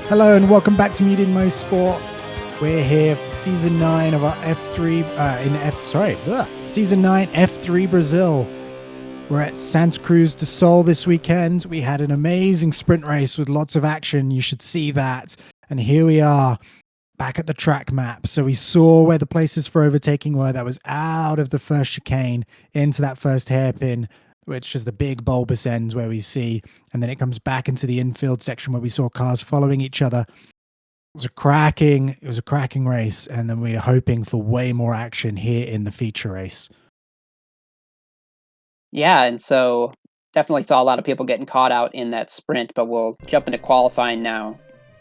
Hello and welcome back to Meeting Motorsport. We're here for season 9 of our season 9 F3 Brazil. We're at Santa Cruz do Sol this weekend. We had an amazing sprint race with lots of action. You should see that. And here we are back at the track map. So we saw where the places for overtaking were. That was out of the first chicane into that first hairpin, which is the big bulbous end where we see, and then it comes back into the infield section where we saw cars following each other. It was a cracking race, and then we're hoping for way more action here in the feature race. Yeah, and so definitely saw a lot of people getting caught out in that sprint, but we'll jump into qualifying now.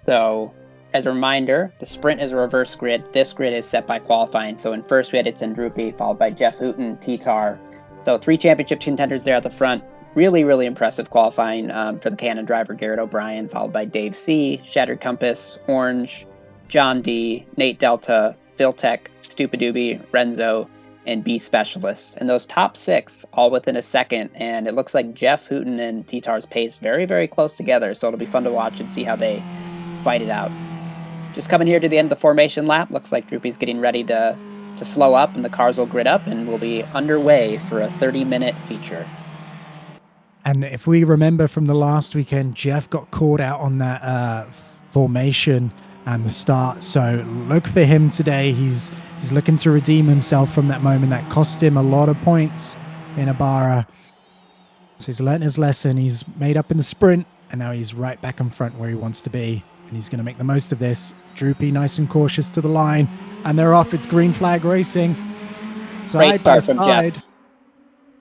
So as a reminder, the sprint is a reverse grid. This grid is set by qualifying. So in first we had Itsandroopy, followed by Jeff Hooten, TTAR. So 3 championship contenders there at the front. Really, really impressive qualifying for the Canon driver, Garrett O'Brien, followed by Dave C., Shattered Compass, Orange, John D., Nate Delta, Viltech, Stupidoobie, Renzo, and B Specialists. And those top 6 all within a second. And it looks like Jeff Hooten and TTAR's pace very, very close together. So it'll be fun to watch and see how they fight it out. Just coming here to the end of the formation lap. Looks like Droopy's getting ready to slow up, and the cars will grid up, and we'll be underway for a 30-minute feature. And if we remember from the last weekend, Jeff got caught out on that formation and the start. So look for him today. He's looking to redeem himself from that moment that cost him a lot of points in Ibarra. So he's learned his lesson. He's made up in the sprint, and now he's right back in front where he wants to be. And he's going to make the most of this. Droopy nice and cautious to the line, and they're off. It's green flag racing. Great start from Jeff.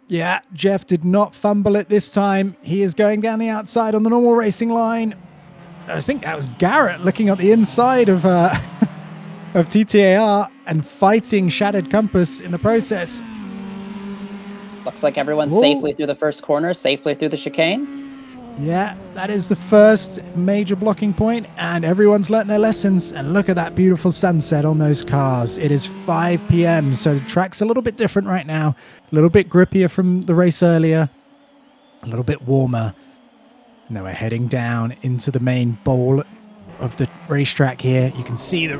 Yeah, Jeff did not fumble it this time. He is going down the outside on the normal racing line. I think that was Garrett looking at the inside of TTAR and fighting Shattered Compass in the process. Looks like everyone's safely through the first corner, safely through the chicane. Yeah, that is the first major blocking point, and everyone's learnt their lessons. And look at that beautiful sunset on those cars. It is 5 p.m., so the track's a little bit different right now. A little bit grippier from the race earlier, a little bit warmer. And then we're heading down into the main bowl of the racetrack here. You can see the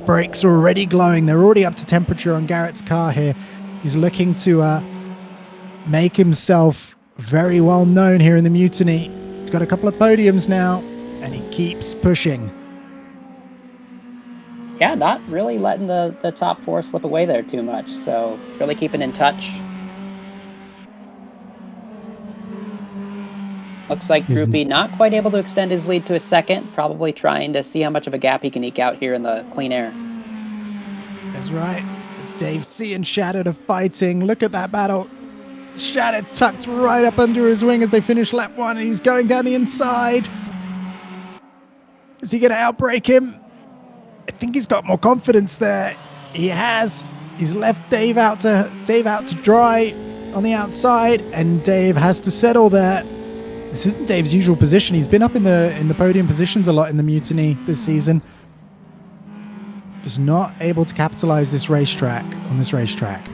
brakes are already glowing. They're already up to temperature on Garrett's car here. He's looking to make himself very well known here in the mutiny. He's got a couple of podiums now, and he keeps pushing. Yeah, not really letting the top 4 slip away there too much. So really keeping in touch. Looks like Droopy not quite able to extend his lead to a second, probably trying to see how much of a gap he can eke out here in the clean air. That's right. Dave C and Shattered are fighting. Look at that battle. Shattered tucked right up under his wing as they finish lap 1, and he's going down the inside. Is he going to outbrake him? I think he's got more confidence there. He has. He's left Dave out to dry on the outside, and Dave has to settle there. This isn't Dave's usual position. He's been up in the podium positions a lot in the mutiny this season. Just not able to capitalize on this racetrack.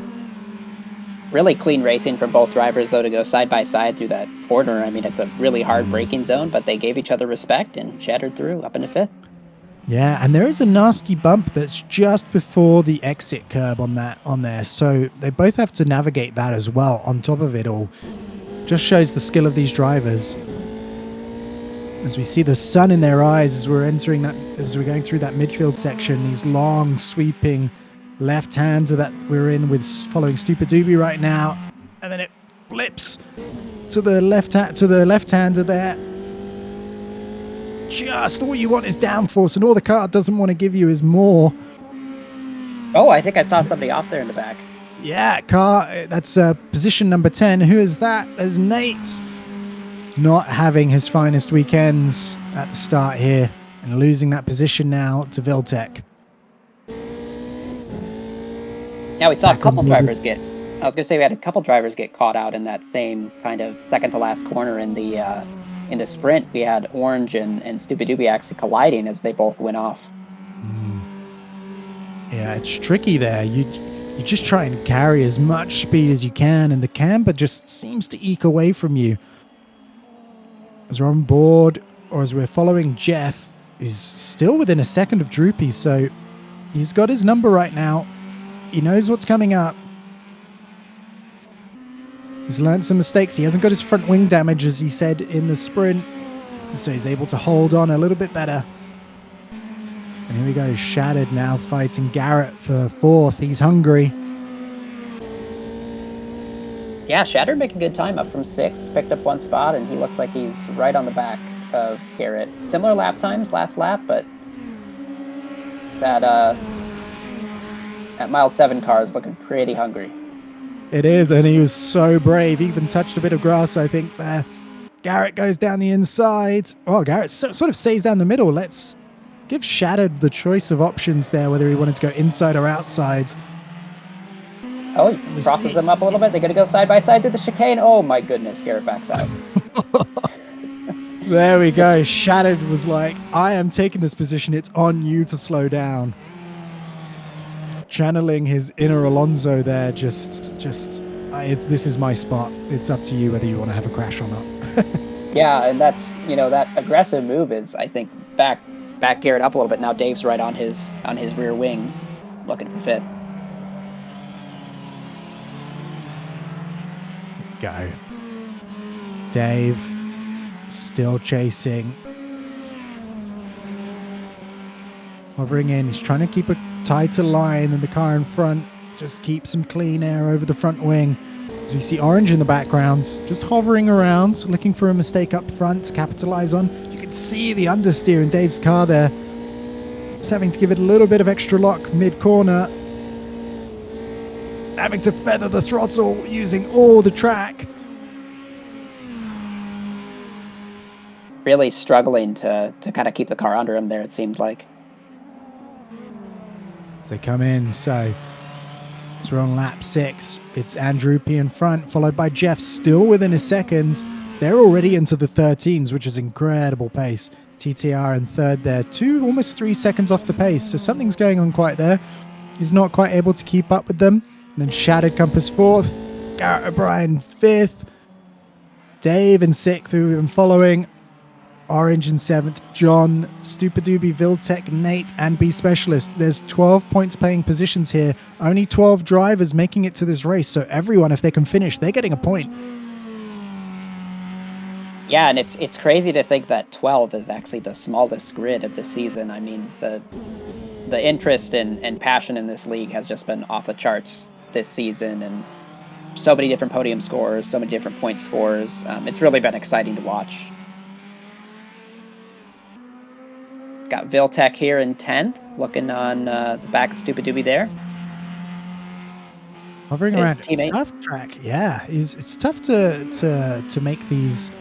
Really clean racing from both drivers, though, to go side by side through that corner. I mean, it's a really hard braking zone, but they gave each other respect and shattered through up into 5th. Yeah, and there is a nasty bump that's just before the exit curb on there. So they both have to navigate that as well on top of it all. Just shows the skill of these drivers. As we see the sun in their eyes as we're going through that midfield section, these long sweeping left-hander that we're in with following Stupidoobie right now, and then it flips to the left-hander there. Just all you want is downforce, and all the car doesn't want to give you is more. Oh, I think I saw somebody off there in the back. Yeah, that's position number 10. Who is that? There's Nate. Not having his finest weekends at the start here, and losing that position now to Viltech. Yeah, we saw a couple drivers we had a couple drivers get caught out in that same kind of second to last corner in the sprint. We had Orange and Stupidoobie actually colliding as they both went off. Yeah, it's tricky there. You just try and carry as much speed as you can, and the camber just seems to eke away from you. As we're on board, or as we're following Jeff, He's still within a second of Droopy, so he's got his number right now. He knows what's coming up. He's learned some mistakes. He hasn't got his front wing damage, as he said in the sprint, so he's able to hold on a little bit better. And here we go, Shattered now fighting Garrett for fourth. He's hungry. Yeah, Shattered making good time, up from 6th, picked up 1 spot, and he looks like he's right on the back of Garrett. Similar lap times last lap, but that mile 7 car is looking pretty hungry. It is, and he was so brave. He even touched a bit of grass, I think, there. Garrett goes down the inside. Oh, Garrett sort of stays down the middle. Let's give Shattered the choice of options there, whether he wanted to go inside or outside. Oh, he crosses them up a little bit. They're going to go side by side to the chicane. Oh, my goodness, Garrett backside. There we go. Shattered was like, I am taking this position. It's on you to slow down. Channeling his inner Alonso there. This is my spot. It's up to you whether you want to have a crash or not. Yeah, and that's, that aggressive move is, I think, back Garrett up a little bit. Now Dave's right on his rear wing, looking for 5th. Go. Dave still chasing. Hovering in. He's trying to keep a tighter line than the car in front. Just keep some clean air over the front wing. As we see Orange in the background, just hovering around, looking for a mistake up front to capitalize on. You can see the understeer in Dave's car there. Just having to give it a little bit of extra lock mid-corner. Having to feather the throttle using all the track. Really struggling to kind of keep the car under him there, it seemed like. As they come in, so we're on lap 6. It's Itsandroopy in front, followed by Jeff, still within a second. They're already into the 13s, which is incredible pace. TTAR in third there, almost 3 seconds off the pace, so something's going on quite there. He's not quite able to keep up with them. And then Shattered Compass 4th, Garrett O'Brien 5th, Dave in 6th, who we've been following, Orange in 7th, John, Stupidoobie, Viltech, Nate, and B Specialist. There's 12 points paying positions here. Only 12 drivers making it to this race, so everyone, if they can finish, they're getting a point. Yeah, and it's crazy to think that 12 is actually the smallest grid of the season. I mean, the interest and passion in this league has just been off the charts this season, and so many different podium scores, so many different point scores. It's really been exciting to watch. Got Viltech here in 10th, looking on the back of Stupidoobie there. Hovering around, tough track. Yeah, it's tough to make these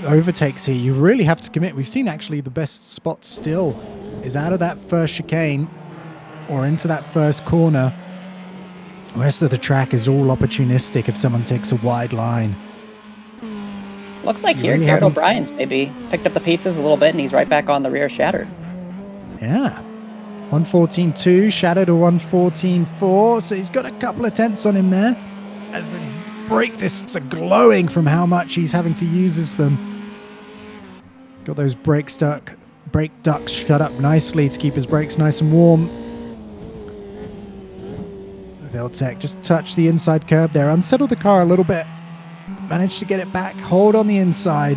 overtakes here. You really have to commit. We've seen actually the best spot still is out of that first chicane or into that first corner. The rest of the track is all opportunistic if someone takes a wide line. Looks like here Garrett O'Brien's maybe picked up the pieces a little bit, and he's right back on the rear Shattered. Yeah. 114.2, Shattered to 114.4, so he's got a couple of tenths on him there as the brake discs are glowing from how much he's having to use them. Got those brake ducts shut up nicely to keep his brakes nice and warm. Viltech just touched the inside curb there, unsettled the car a little bit, managed to get it back, hold on the inside.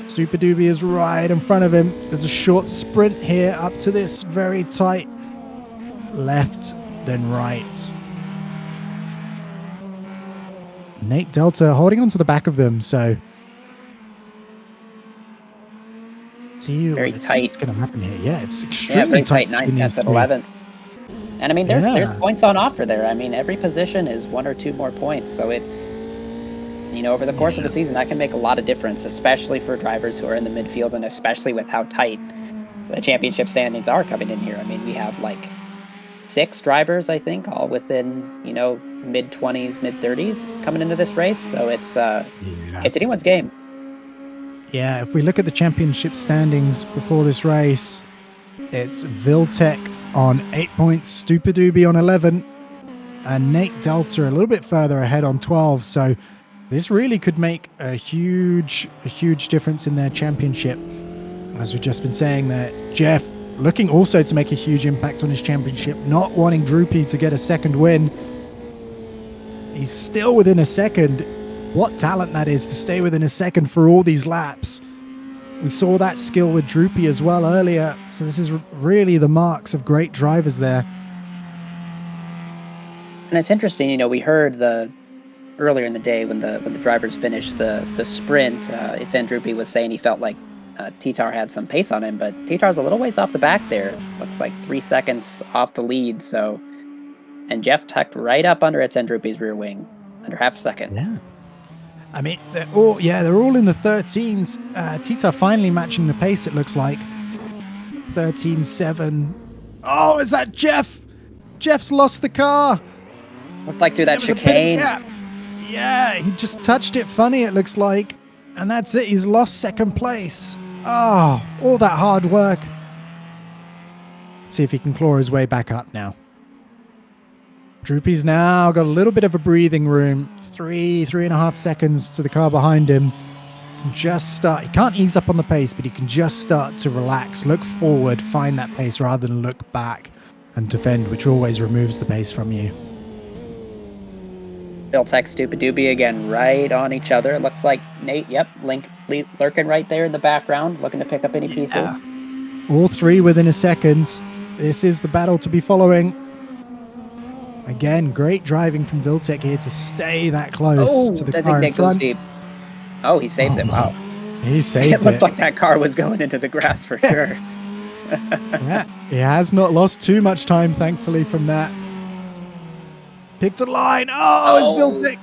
Stupidoobie is right in front of him. There's a short sprint here up to this very tight left, then right. Nate Delta holding onto the back of them, so see what's going to happen here. Yeah, it's extremely tight. 9th, 10th, and 11th. And I mean, there's points on offer there. I mean, every position is 1 or 2 more points, so it's, over the course of the season, that can make a lot of difference, especially for drivers who are in the midfield, and especially with how tight the championship standings are coming in here. I mean, we have like 6 drivers, I think, all within, mid-20s, mid-30s coming into this race. So it's anyone's game. Yeah, if we look at the championship standings before this race, it's Viltech on 8 points, Stupidoobie on 11, and Nate Delta a little bit further ahead on 12. So this really could make a huge difference in their championship. As we've just been saying that Jeff looking also to make a huge impact on his championship, not wanting Droopy to get a second win. He's still within a second. What talent that is to stay within a second for all these laps. We saw that skill with Droopy as well earlier. So this is really the marks of great drivers there. And it's interesting, you know, we heard earlier in the day when the drivers finished the sprint, Itsandroopy was saying he felt like TTAR had some pace on him, but TTAR's a little ways off the back there. Looks like 3 seconds off the lead. So, and Jeff tucked right up under Itsandroopy's rear wing, under half a second. Yeah. I mean, they're all in the 13s. TTAR finally matching the pace, it looks like. 13.7. Oh, is that Jeff? Jeff's lost the car. Looked like through that chicane. Yeah, he just touched it funny, it looks like. And that's it. He's lost second place. Oh, all that hard work. See if he can claw his way back up now. Droopy's now got a little bit of a breathing room. 3.5 seconds to the car behind him. Just start. He can't ease up on the pace, but he can just start to relax, look forward, find that pace rather than look back and defend, which always removes the pace from you. Viltec, Stupidoopy again, right on each other. It looks like Nate, lurking right there in the background, looking to pick up any pieces. All three within a second. This is the battle to be following. Again, great driving from Viltec here to stay that close to the car in front. Deep. Oh, he saves it. Wow. He saved it. It looked like that car was going into the grass for sure. Yeah, he has not lost too much time, thankfully, from that. Picked a line. Oh, it's Viltec.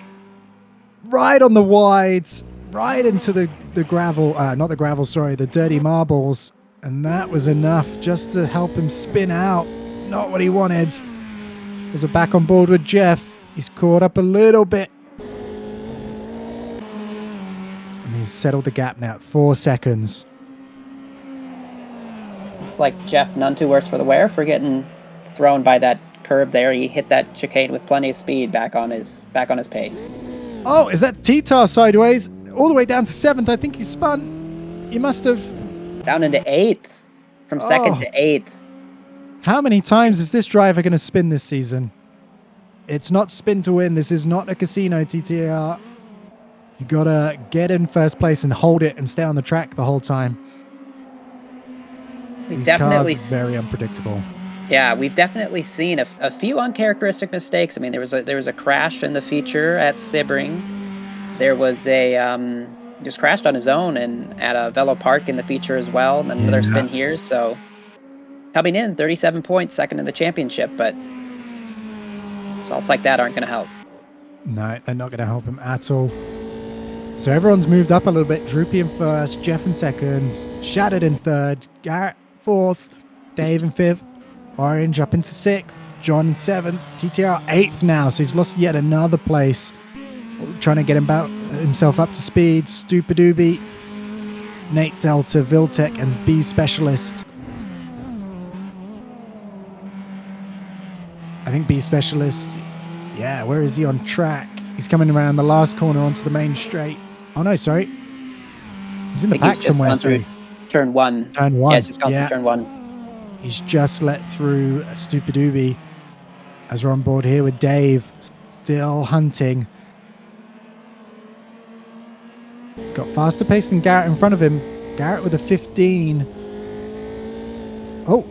Right on the wides. Right into the gravel. Not the gravel, sorry. The dirty marbles. And that was enough just to help him spin out. Not what he wanted. As we're back on board with Jeff, he's caught up a little bit. And he's settled the gap now at 4 seconds. It's like Jeff none too worse for the wear for getting thrown by that curb there. He hit that chicane with plenty of speed back on his pace. Oh, is that TTAR sideways? All the way down to 7th. I think he spun. He must have... Down into 8th. From 2nd to 8th. How many times is this driver going to spin this season? It's not spin to win. This is not a casino TTAR. You got to get in first place and hold it and stay on the track the whole time. These cars are very unpredictable. Yeah, we've definitely seen a few uncharacteristic mistakes. I mean, there was a crash in the feature at Sebring. There was a just crashed on his own and at a Velo Park in the feature as well. And another spin here. So coming in 37 points, second in the championship, but results like that aren't going to help. No, they're not going to help him at all. So everyone's moved up a little bit. Droopy in first, Jeff in second, Shattered in third, Garrett fourth, Dave in fifth, Orange up into sixth, John in seventh, TTAR eighth now, so he's lost yet another place. Trying to get himself up to speed. Stupidoopy, Nate Delta, Viltec, and B Specialist. I think B Specialist, yeah, where is he on track? He's coming around the last corner onto the main straight. Oh no, sorry. He's in the pack somewhere. Turn one. Turn one. Yeah, just gone through turn one. He's just let through a Stupidoopy as we're on board here with Dave. Still hunting. Got faster pace than Garrett in front of him. Garrett with a 15. Oh,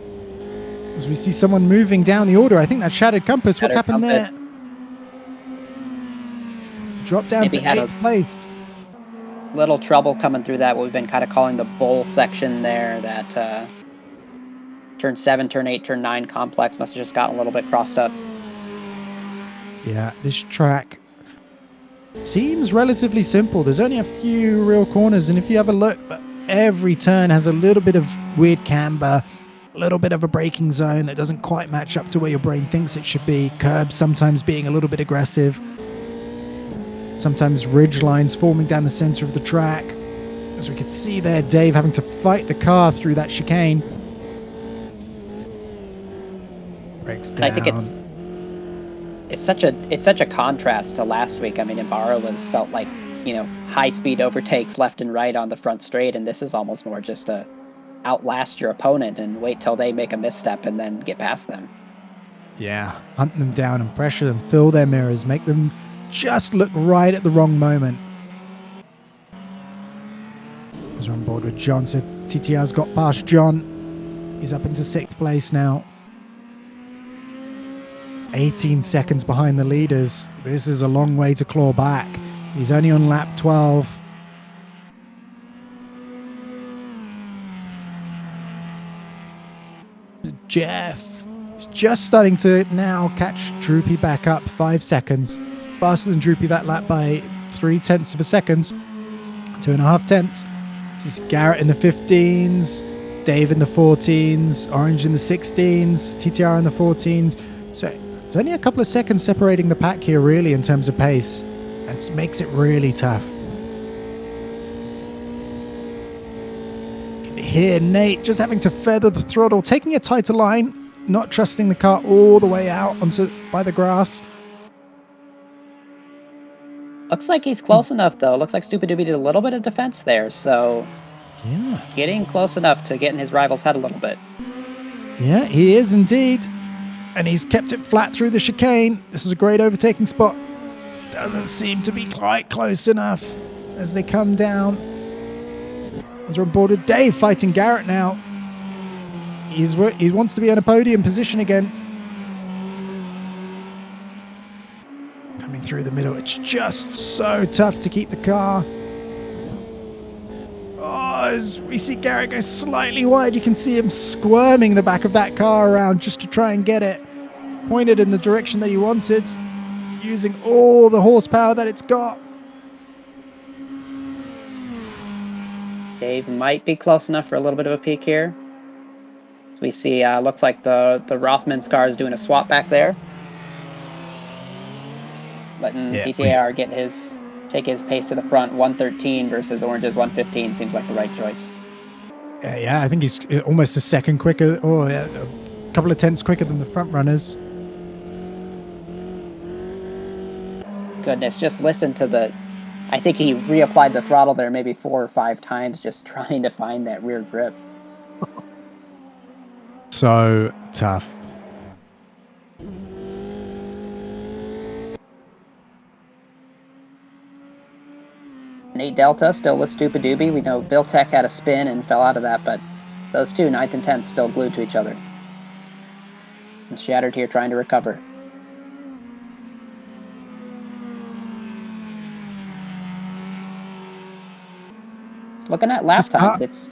as we see someone moving down the order. I think that's Shattered Compass. What's happened there? Drop down to 8th place. Little trouble coming through that, what we've been kind of calling the bowl section there. That turn 7, turn 8, turn 9 complex must have just gotten a little bit crossed up. Yeah, this track seems relatively simple. There's only a few real corners, and if you have a look, every turn has a little bit of weird camber, a little bit of a braking zone that doesn't quite match up to where your brain thinks it should be. Curbs sometimes being a little bit aggressive. Sometimes ridge lines forming down the center of the track. As we could see there, Dave having to fight the car through that chicane. Breaks down. I think it's such a contrast to last week. I mean, Ibarra felt like, high speed overtakes left and right on the front straight, and this is almost more just a outlast your opponent and wait till they make a misstep and then get past them. Yeah, hunt them down and pressure them, fill their mirrors, make them just look right at the wrong moment. As we're on board with John, so TTR's got past John. He's up into 6th place now. 18 seconds behind the leaders. This is a long way to claw back. He's only on lap 12. Jeff is just starting to now catch Droopy back up 5 seconds. Faster than Droopy that lap by 0.3 of a second. 2.5 tenths. This is Garrett in the 15s, Dave in the 14s, Orange in the 16s, TTR in the 14s. So it's only a couple of seconds separating the pack here, really, in terms of pace. And it makes it really tough. You can hear Nate just having to feather the throttle, taking a tighter line, not trusting the car all the way out by the grass. Looks like he's close enough, though. Looks like Stupid Doobie did a little bit of defense there, so Yeah. getting close enough to get in his rival's head a little bit. Yeah, he is indeed. And he's kept it flat through the chicane. This is a great overtaking spot. Doesn't seem to be quite close enough as they come down. As we're on board with Dave fighting Garrett now. He wants to be in a podium position again. Coming through the middle. It's just so tough to keep the car. Oh, as we see Garrett go slightly wide, you can see him squirming the back of that car around just to try and get it pointed in the direction that he wanted, using all the horsepower that it's got. Dave might be close enough for a little bit of a peek here. So we see, looks like the Rothman's car is doing a swap back there. Letting TTAR take his pace to the front. 113 versus Orange's 115 seems like the right choice. Yeah, I think he's almost a second quicker, or a couple of tenths quicker than the front runners. Goodness, just listen to I think he reapplied the throttle there maybe 4 or 5 times, just trying to find that rear grip. So tough. Nate Delta still with Stupid Doobie. We know Viltech had a spin and fell out of that, but those two, 9th and 10th, still glued to each other. And Shattered here trying to recover. Looking at lap times, it's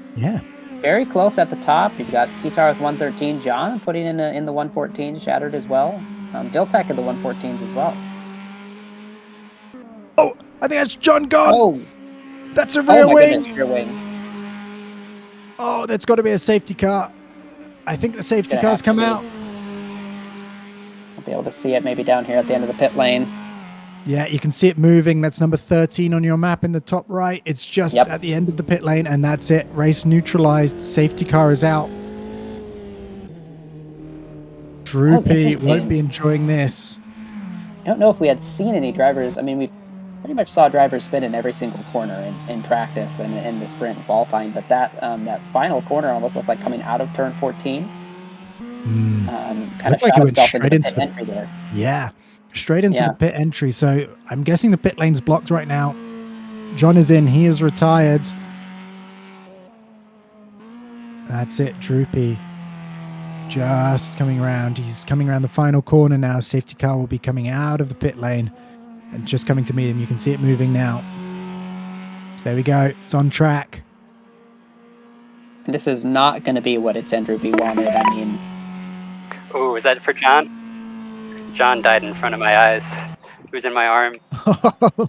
very close at the top. You've got TTAR with 113, John putting in the 114, Shattered as well. Viltech in the 114s as well. Oh, I think that's John gone. Oh, that's a rear wing. Goodness, rear wing. Oh, that's got to be a safety car. I think the safety car's come out. I'll be able to see it maybe down here at the end of the pit lane. Yeah, you can see it moving. That's number 13 on your map in the top right. It's just at the end of the pit lane, and that's it. Race neutralized. Safety car is out. Droopy won't be enjoying this. I don't know if we had seen any drivers. I mean, we pretty much saw drivers spin in every single corner in practice and in the sprint and qualifying, but that final corner almost looked like coming out of turn 14. Kind of like shot it went itself straight into the into pit entry there. Yeah, straight into the pit entry. So I'm guessing the pit lane's blocked right now. John is in. He is retired. That's it. Droopy just coming around. He's coming around the final corner now. Safety car will be coming out of the pit lane and just coming to meet him. You can see it moving now. So there we go. It's on track. And this is not going to be what Itsandroopy wanted. I mean... Oh, is that for John? John died in front of my eyes. He was in my arm. Oh,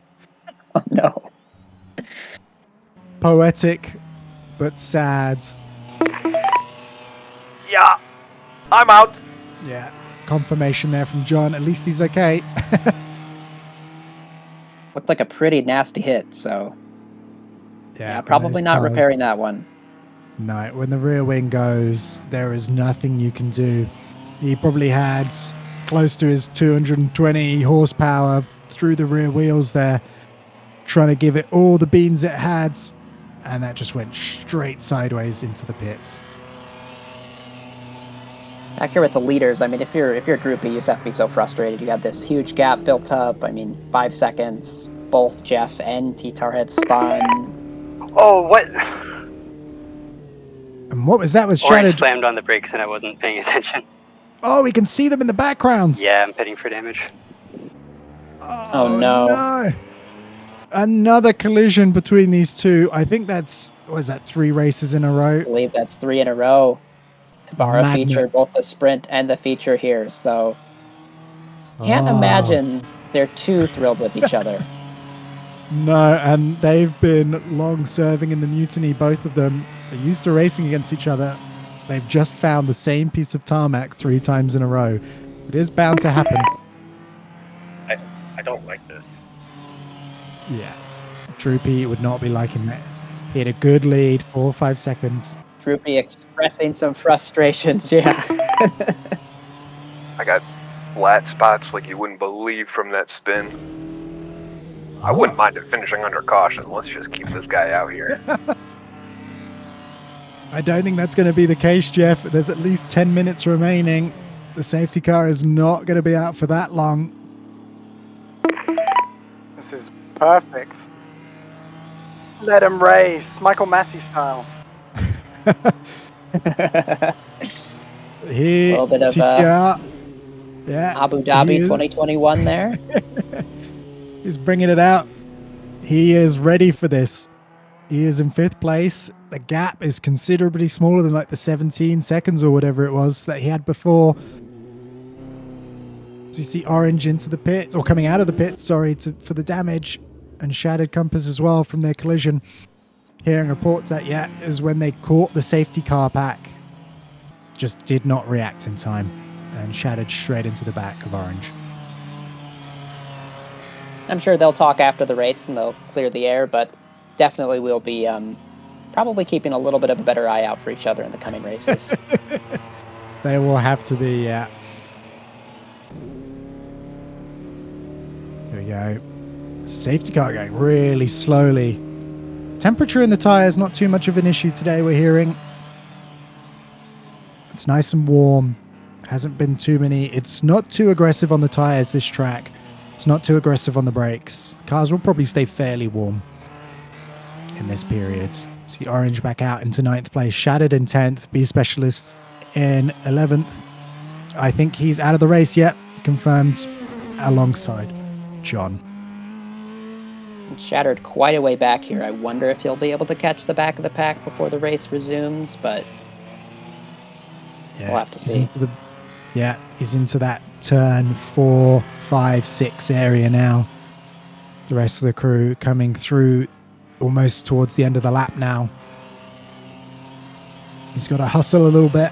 no. Poetic, but sad. Yeah, I'm out. Yeah, confirmation there from John. At least he's okay. Looked like a pretty nasty hit, so... Yeah, probably not repairing that one. No, when the rear wing goes, there is nothing you can do. He probably had close to his 220 horsepower through the rear wheels there, trying to give it all the beans it had. and that just went straight sideways into the pits. Back here with the leaders, I mean, if you're Droopy, you just have to be so frustrated. You got this huge gap built up. I mean, 5 seconds. Both Jeff and TTAR had spun. Oh, what? And what was that? Was Orange Shattered. slammed on the brakes and I wasn't paying attention. Oh, we can see them in the background. Yeah, I'm pitting for damage. Oh, no. Another collision between these two. I think that's, what is that, 3 races in a row? I believe that's 3 in a row. Bar feature, both the sprint and the feature here. So can't imagine they're too thrilled with each other. No, and they've been long serving in the mutiny, both of them. They're used to racing against each other. They've just found the same piece of tarmac 3 times in a row. It is bound to happen. I don't like this. Yeah. Droopy would not be liking that. He had a good lead, 4 or 5 seconds. Droopy expressing some frustrations, yeah. I got flat spots like you wouldn't believe from that spin. I wouldn't mind it finishing under caution. Let's just keep this guy out here. I don't think that's going to be the case, Jeff. There's at least 10 minutes remaining. The safety car is not going to be out for that long. This is perfect. Let him race, Michael Massey style. Here, A little bit of TTAR. Yeah, Abu Dhabi 2021 there. He's bringing it out. He is ready for this. He is in 5th place. The gap is considerably smaller than like the 17 seconds or whatever it was that he had before. So you see Orange into the pits, or coming out of the pits, sorry, for the damage, and Shattered Compass as well from their collision. Hearing reports that, yeah, is when they caught the safety car back. Just did not react in time and shattered straight into the back of Orange. I'm sure they'll talk after the race and they'll clear the air, but definitely we'll be probably keeping a little bit of a better eye out for each other in the coming races. They will have to be, yeah. Here we go. Safety car going really slowly. Temperature in the tires not too much of an issue today, we're hearing. It's nice and warm. Hasn't been too many. It's not too aggressive on the tires, this track. It's not too aggressive on the brakes. Cars will probably stay fairly warm in this period. See Orange back out into 9th place. Shattered in 10th. B Specialist in 11th. I think he's out of the race yet. Confirmed alongside John. Shattered quite a way back here. I wonder if he'll be able to catch the back of the pack before the race resumes, but we'll have to see. He's into that turn 4, 5, 6 area now. The rest of the crew coming through almost towards the end of the lap now. He's got to hustle a little bit.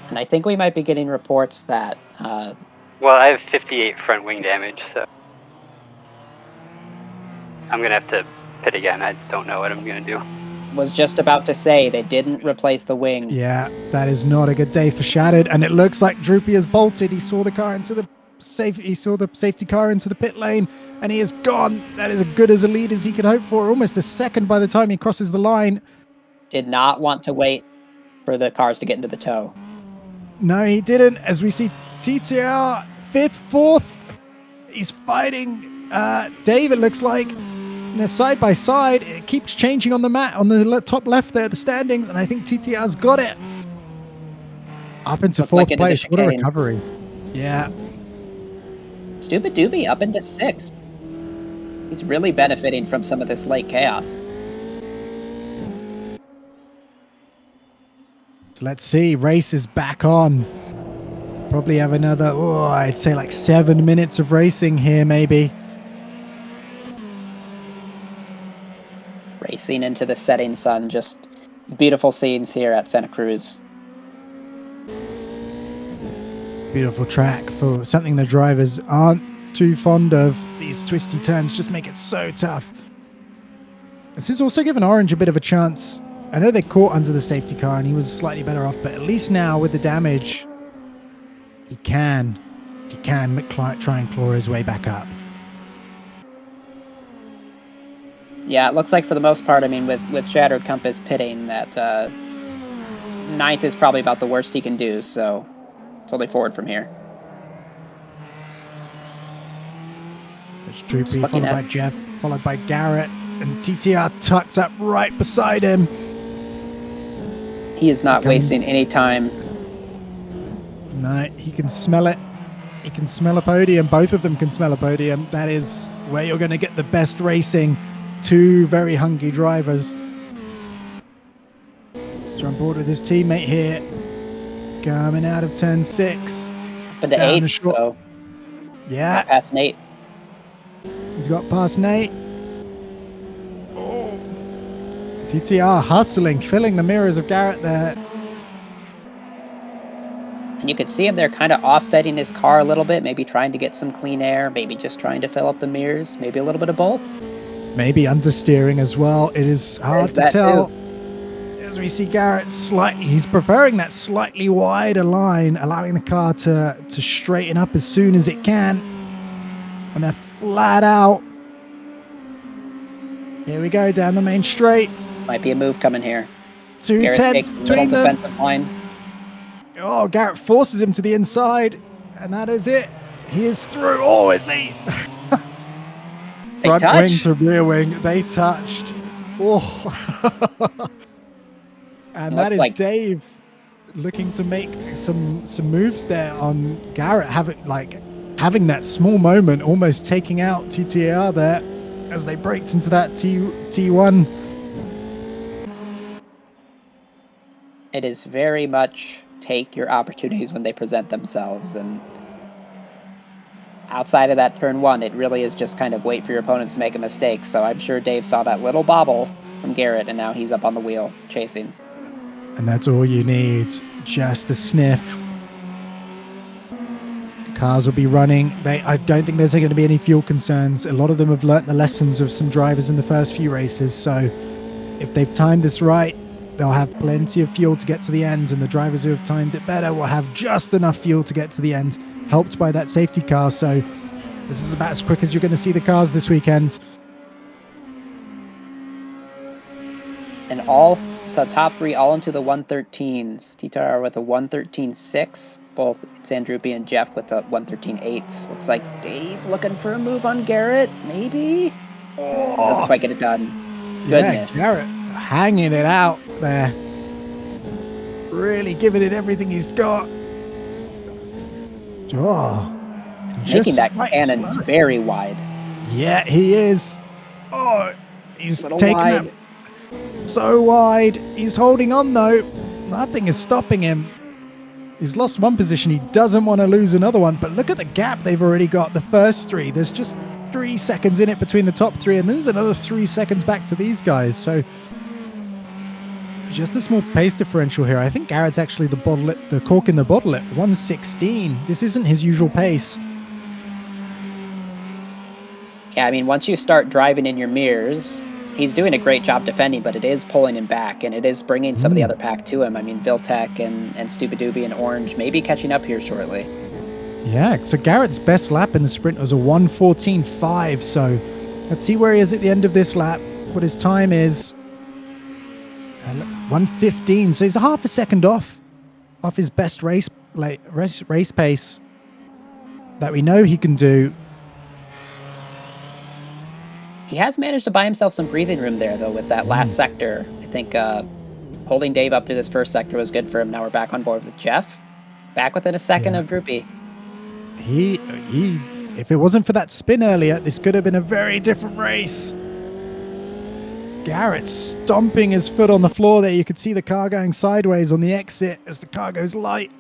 And I think we might be getting reports that... Well, I have 58 front wing damage, so I'm going to have to pit again. I don't know what I'm going to do. Was just about to say they didn't replace the wing. Yeah, that is not a good day for Shattered, and it looks like Droopy has bolted. He saw the car into the safety car into the pit lane, and he is gone. That is as good as a lead as he could hope for. Almost a second by the time he crosses the line. Did not want to wait for the cars to get into the tow. No, he didn't. As we see TTAR 5th, 4th. He's fighting Dave, it looks like. And they're side by side. It keeps changing on the mat, on the top left there, the standings, and I think TTR's got it. Up into 4th place. What a recovery. Yeah. Stupid Doobie up into 6th. He's really benefiting from some of this late chaos. So let's see. Race is back on. Probably have another, I'd say like 7 minutes of racing here, maybe. Racing into the setting sun, just beautiful scenes here at Santa Cruz. Beautiful track for something the drivers aren't too fond of. These twisty turns just make it so tough. This has also given Orange a bit of a chance. I know they caught under the safety car and he was slightly better off, but at least now with the damage, he can try and claw his way back up. Yeah, it looks like for the most part, I mean, with Shattered Compass pitting, that ninth is probably about the worst he can do, so it's only forward from here. It's Droopy, Just looking followed by at- Jeff, followed by Garrett, and TTR tucked up right beside him. He is not Coming. wasting any time. No, he can smell it. He can smell a podium. Both of them can smell a podium. That is where you're going to get the best racing. Two very hungry drivers. He's on board with his teammate here. Coming out of turn 6. But the Down 8th, the short. so Yeah, not past Nate. he's got past Nate. Oh. TTR hustling, filling the mirrors of Garrett there. And you could see him there kind of offsetting his car a little bit, maybe trying to get some clean air, maybe just trying to fill up the mirrors, maybe a little bit of both. Maybe understeering as well. It is hard to that tell. too. As we see Garrett he's preferring that slightly wider line, allowing the car to straighten up as soon as it can. And they're flat out. Here we go, down the main straight. Might be a move coming here. Two Garrett tenths takes the middle between them. defensive line. Oh, Garrett forces him to the inside. And that is it. He is through. Oh, is they... Front wing to rear wing. They touched. Oh. And that is like Dave looking to make some moves there on Garrett, having that small moment, almost taking out TTAR there as they braked into that T1. it is very much take your opportunities when they present themselves. And outside of that turn 1, it really is just kind of wait for your opponents to make a mistake. So I'm sure Dave saw that little bobble from Garrett, and now he's up on the wheel chasing. And that's all you need, just a sniff. The cars will be running. I don't think there's going to be any fuel concerns. A lot of them have learnt the lessons of some drivers in the first few races. So if they've timed this right, they'll have plenty of fuel to get to the end. And the drivers who have timed it better will have just enough fuel to get to the end, helped by that safety car. So this is about as quick as you're going to see the cars this weekend. And all the top 3 all into the 113s. TTAR with a 113.6. Both Itsandroopy and Jeff with the 113.8s. Looks like Dave looking for a move on Garrett. Maybe? Doesn't quite get it done. Goodness. Yeah, Garrett hanging it out there. Really giving it everything he's got. Oh. Making that cannon very wide. Yeah, he is. Oh, he's Little taking wide. that so wide. He's holding on though. Nothing is stopping him. He's lost one position. He doesn't want to lose another one. But look at the gap they've already got. The first 3. There's just 3 seconds in it between the top 3, and there's another 3 seconds back to these guys. So just a small pace differential here. I think Garrett's actually the cork in the bottle at 116. This isn't his usual pace. Yeah, I mean, once you start driving in your mirrors, he's doing a great job defending, but it is pulling him back, and it is bringing some of the other pack to him. I mean, Viltec and Stupidoobie and Orange may be catching up here shortly. Yeah, so Garrett's best lap in the sprint was a 1:14.5. So let's see where he is at the end of this lap, what his time is. 1:15, so he's a half a second off his best race pace that we know he can do. He has managed to buy himself some breathing room there, though, with that last sector. I think holding Dave up through this first sector was good for him. Now we're back on board with Jeff. Back within a second of Droopy. If it wasn't for that spin earlier, this could have been a very different race. Garrett stomping his foot on the floor there. You could see the car going sideways on the exit as the car goes light.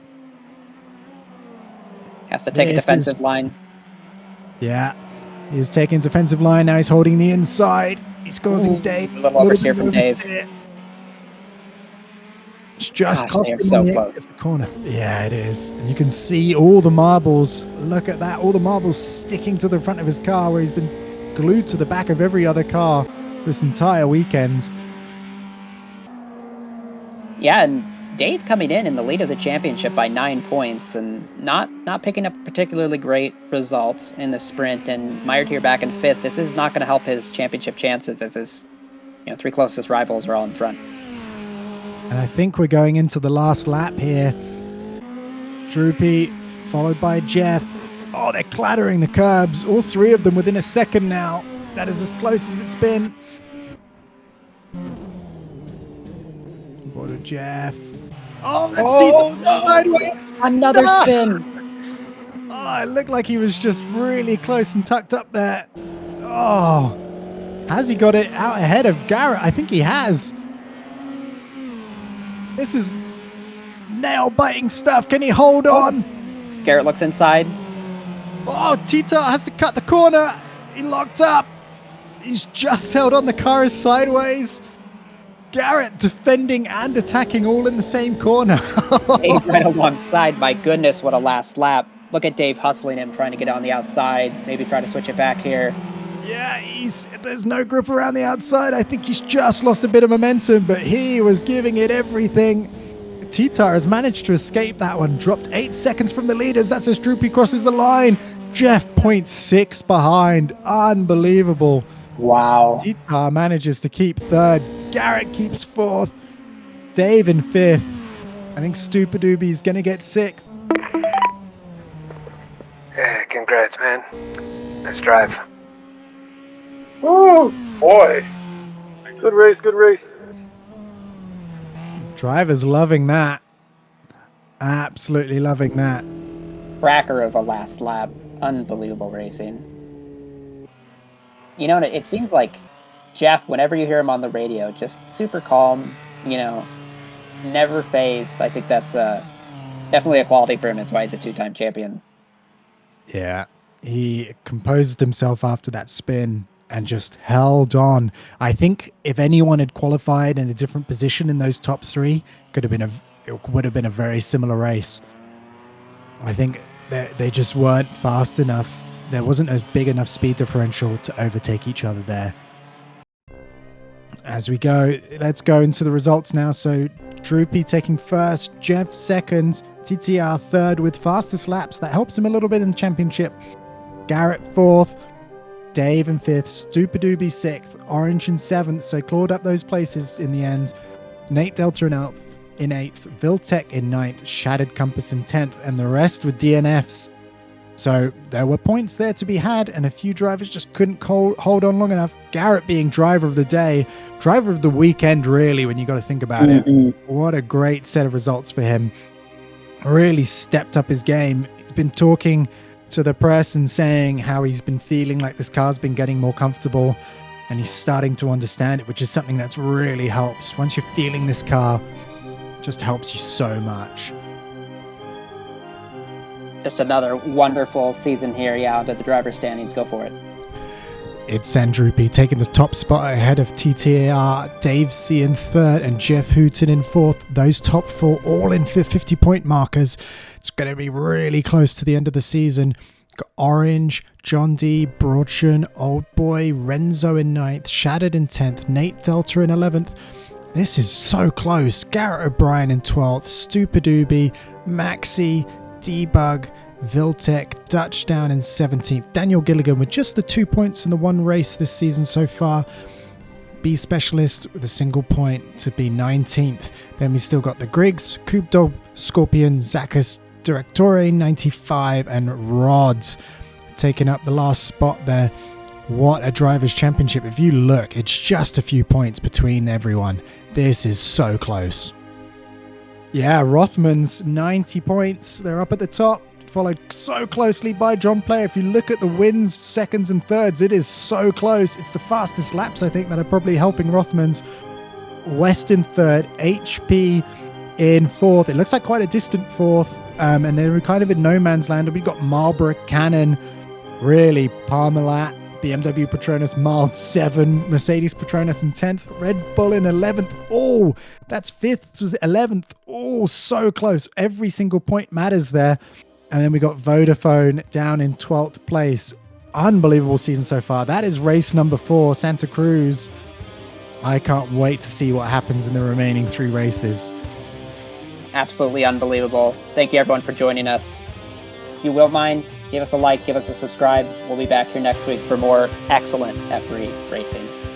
Has to take a defensive line. Yeah. He's taking defensive line. Now he's holding the inside. He's causing Dave. A little oversteer from Dave. It's just Gosh, cost they are him so on the close. exit of the corner. Yeah, it is. And you can see all the marbles. Look at that. All the marbles sticking to the front of his car where he's been glued to the back of every other car this entire weekend. Yeah, and Dave coming in the lead of the championship by 9 points and not picking up particularly great results in the sprint, and Meyer here back in 5th. This is not going to help his championship chances as his 3 closest rivals are all in front. And I think we're going into the last lap here. Droopy, followed by Jeff. Oh, they're clattering the curbs. All 3 of them within a second now. That is as close as it's been. Board of Jeff. Oh, it's TTAR sideways. Another spin. Oh, it looked like he was just really close and tucked up there. Oh, has he got it out ahead of Garrett? I think he has. This is nail-biting stuff. Can he hold on? Garrett looks inside. Oh, TTAR has to cut the corner. He locked up. He's just held on. The car is sideways. Garrett defending and attacking all in the same corner. Dave right alongside. My goodness, what a last lap. Look at Dave hustling him, trying to get on the outside. Maybe try to switch it back here. Yeah, there's no grip around the outside. I think he's just lost a bit of momentum, but he was giving it everything. TTAR has managed to escape that one. Dropped 8 seconds from the leaders. That's as Droopy crosses the line. Jeff 0.6 behind. Unbelievable. Wow. TTAR manages to keep 3rd. Garrett keeps 4th. Dave in 5th. I think Itsandroopy's going to get 6th. Yeah, congrats, man. Nice drive. Woo! Boy! Good race, good race. Drivers loving that. Absolutely loving that. Cracker of a last lap. Unbelievable racing. It seems like Jeff, whenever you hear him on the radio, just super calm, never phased. I think that's definitely a quality for him. That's why he's a 2-time champion. Yeah, he composed himself after that spin and just held on. I think if anyone had qualified in a different position in those top 3, it would have been a very similar race. I think they just weren't fast enough. There wasn't a big enough speed differential to overtake each other there. As we go, let's go into the results now. So Droopy taking 1st, Jeff 2nd, TTAR 3rd with fastest laps. That helps him a little bit in the championship. Garrett 4th, Dave in 5th, Itsandroopy 6th, Orange in 7th. So clawed up those places in the end. Nate Delta in 8th, Viltec in 9th, Shattered Compass in 10th, and the rest were DNFs. So there were points there to be had, and a few drivers just couldn't hold on long enough. Garrett being driver of the day, driver of the weekend, really, when you got to think about it. What a great set of results for him. Really stepped up his game. He's been talking to the press and saying how he's been feeling like this car's been getting more comfortable, and he's starting to understand it, which is something that's really helps. Once you're feeling this car, it just helps you so much. Just another wonderful season here. Yeah, to the driver's standings. Go for it. Itsandroopy taking the top spot ahead of TTAR, Dave C in 3rd, and Jeff Hooton in 4th. Those top 4 all in 50-point markers. It's going to be really close to the end of the season. Got Orange, John D, Broadshun, Old Boy, Renzo in 9th, Shattered in 10th, Nate Delta in 11th. This is so close. Garrett O'Brien in 12th, Itsandroopy, Maxi, Debug, Viltec, Dutch down in 17th. Daniel Gilligan with just the 2 points in the one race this season so far. B Specialist with a single point to be 19th. Then we still got the Griggs, Coop Scorpion, Zacchus, Directore 95, and Rods taking up the last spot there. What a Drivers' Championship. If you look, it's just a few points between everyone. This is so close. Yeah, Rothman's 90 points. They're up at the top, followed so closely by John Player. If you look at the wins, seconds and thirds, it is so close. It's the fastest laps, I think, that are probably helping Rothman's. West in 3rd, HP in 4th. It looks like quite a distant 4th. And then we're kind of in no man's land. We've got Marlboro, Cannon, really, Parmalat, BMW Petronas, Mild 7, Mercedes Petronas in 10th, Red Bull in 11th. Oh, that's 5th, was 11th. Oh, so close. Every single point matters there. And then we got Vodafone down in 12th place. Unbelievable season so far. That is race number 4, Santa Cruz. I can't wait to see what happens in the remaining 3 races. absolutely unbelievable. Thank you everyone for joining us. If you won't mind, give us a like, give us a subscribe. We'll be back here next week for more excellent F3 racing.